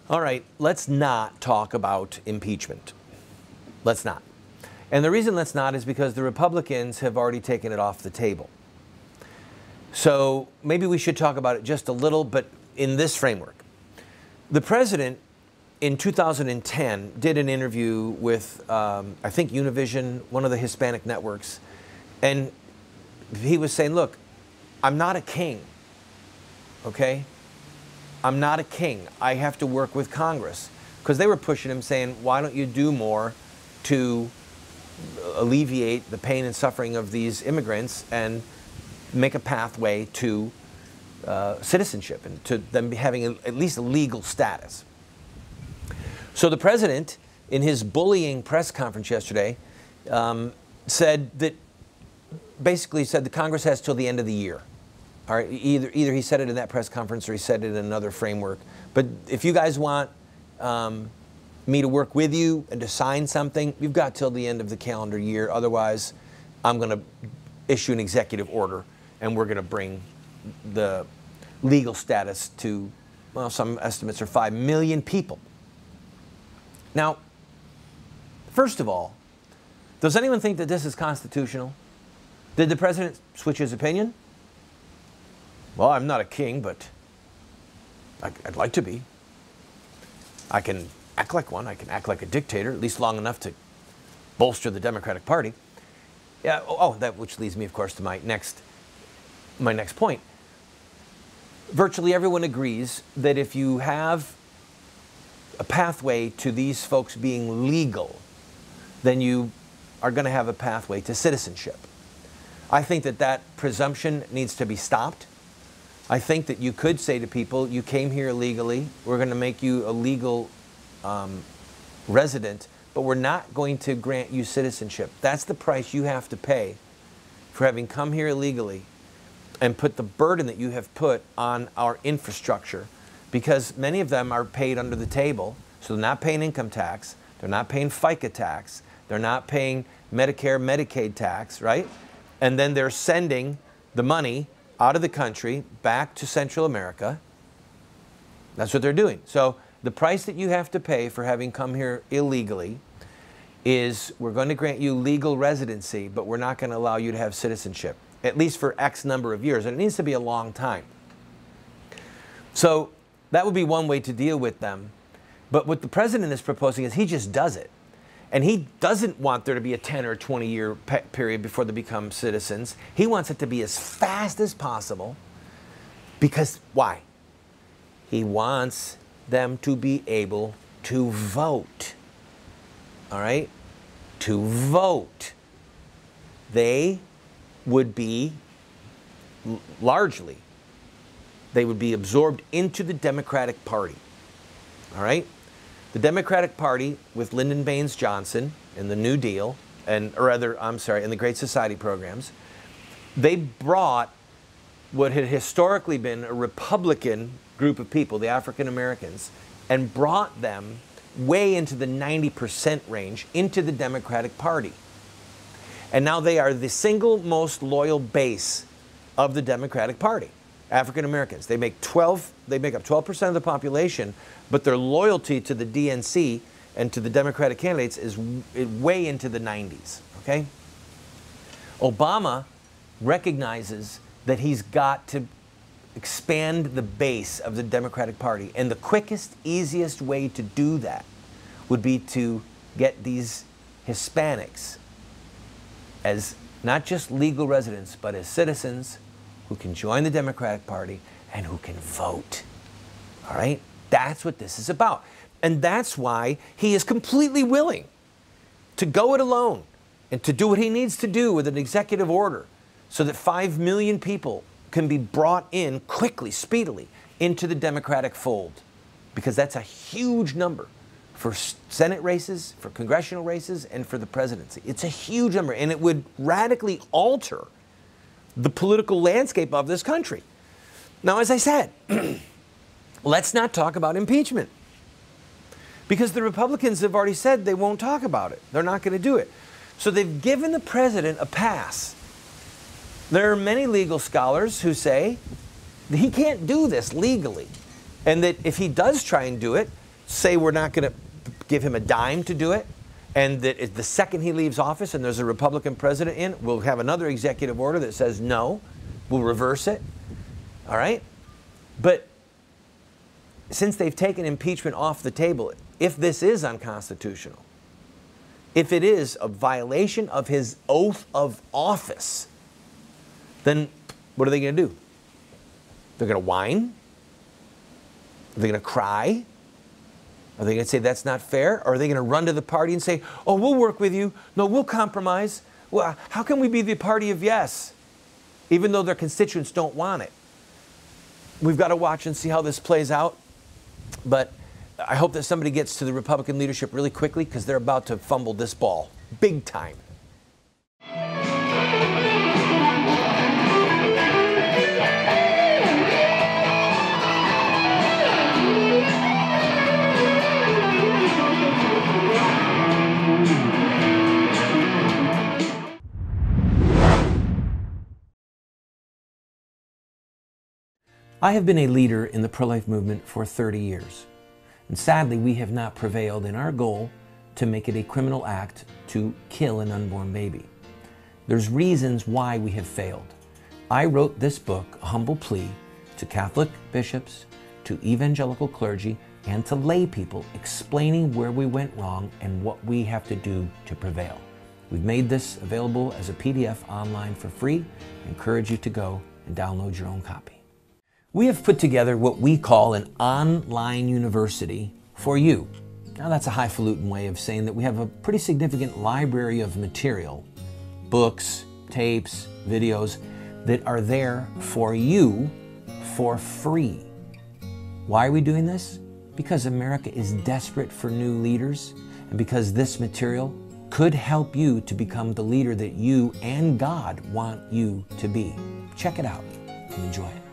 All right, let's not talk about impeachment. Let's not. And the reason let's not is because the Republicans have already taken it off the table. So maybe we should talk about it just a little, but in this framework. The president in 2010 did an interview with, I think, Univision, one of the Hispanic networks, and he was saying, look, I'm not a king, okay? I'm not a king. I have to work with Congress. Because they were pushing him, saying, why don't you do more to alleviate the pain and suffering of these immigrants and make a pathway to citizenship and to them having at least a legal status. So the president, in his bullying press conference yesterday, said that, basically said the Congress has till the end of the year. All right, either he said it in that press conference or he said it in another framework. But if you guys want me to work with you and to sign something, you've got till the end of the calendar year. Otherwise, I'm going to issue an executive order and we're going to bring the legal status to, well, some estimates are 5 million people. Now, first of all, does anyone think that this is constitutional? Did the president switch his opinion? Well, I'm not a king, but I'd like to be. I can act like one. I can act like a dictator, at least long enough to bolster the Democratic Party. Yeah. Oh, that which leads me, of course, to my next point. Virtually everyone agrees that if you have a pathway to these folks being legal, then you are going to have a pathway to citizenship. I think that that presumption needs to be stopped. I think that you could say to people, you came here illegally, we're going to make you a legal resident, but we're not going to grant you citizenship. That's the price you have to pay for having come here illegally and put the burden that you have put on our infrastructure, because many of them are paid under the table, so they're not paying income tax, they're not paying FICA tax, they're not paying Medicare, Medicaid tax, right? And then they're sending the money out of the country back to Central America. That's what they're doing. So the price that you have to pay for having come here illegally is we're going to grant you legal residency, but we're not going to allow you to have citizenship, at least for X number of years. And it needs to be a long time. So that would be one way to deal with them. But what the president is proposing is he just does it. And he doesn't want there to be a 10 or 20 year period before they become citizens. He wants it to be as fast as possible. Because why? He wants them to be able to vote. All right? To vote. They would be largely, they would be absorbed into the Democratic Party. All right? The Democratic Party with Lyndon Baines Johnson and the New Deal, and the Great Society programs, they brought what had historically been a Republican group of people, the African Americans, and brought them way into the 90% range into the Democratic Party. And now they are the single most loyal base of the Democratic Party. African Americans. They make up 12% of the population, but their loyalty to the DNC and to the Democratic candidates is way into the 90s, okay? Obama recognizes that he's got to expand the base of the Democratic Party, and the quickest, easiest way to do that would be to get these Hispanics as not just legal residents, but as citizens who can join the Democratic Party and who can vote. All right? That's what this is about. And that's why he is completely willing to go it alone and to do what he needs to do with an executive order so that 5 million people can be brought in quickly, speedily, into the Democratic fold. Because that's a huge number for Senate races, for congressional races, and for the presidency. It's a huge number, and it would radically alter the political landscape of this country. Now, as I said, let's not talk about impeachment. Because the Republicans have already said they won't talk about it. They're not going to do it. So they've given the president a pass. There are many legal scholars who say that he can't do this legally. And that if he does try and do it, say we're not going to give him a dime to do it, and that the second he leaves office and there's a Republican president in, we'll have another executive order that says no, we'll reverse it, all right? But since they've taken impeachment off the table, if this is unconstitutional, if it is a violation of his oath of office, then what are they going to do? They're going to whine? Are they going to cry? Are they going to say that's not fair? Or are they going to run to the party and say, oh, we'll work with you. No, we'll compromise. Well, how can we be the party of yes, even though their constituents don't want it? We've got to watch and see how this plays out. But I hope that somebody gets to the Republican leadership really quickly, because they're about to fumble this ball big time. I have been a leader in the pro-life movement for 30 years. And sadly, we have not prevailed in our goal to make it a criminal act to kill an unborn baby. There's reasons why we have failed. I wrote this book, A Humble Plea, to Catholic bishops, to evangelical clergy, and to lay people, explaining where we went wrong and what we have to do to prevail. We've made this available as a PDF online for free. I encourage you to go and download your own copy. We have put together what we call an online university for you. Now that's a highfalutin way of saying that we have a pretty significant library of material, books, tapes, videos that are there for you for free. Why are we doing this? Because America is desperate for new leaders, and because this material could help you to become the leader that you and God want you to be. Check it out and enjoy it.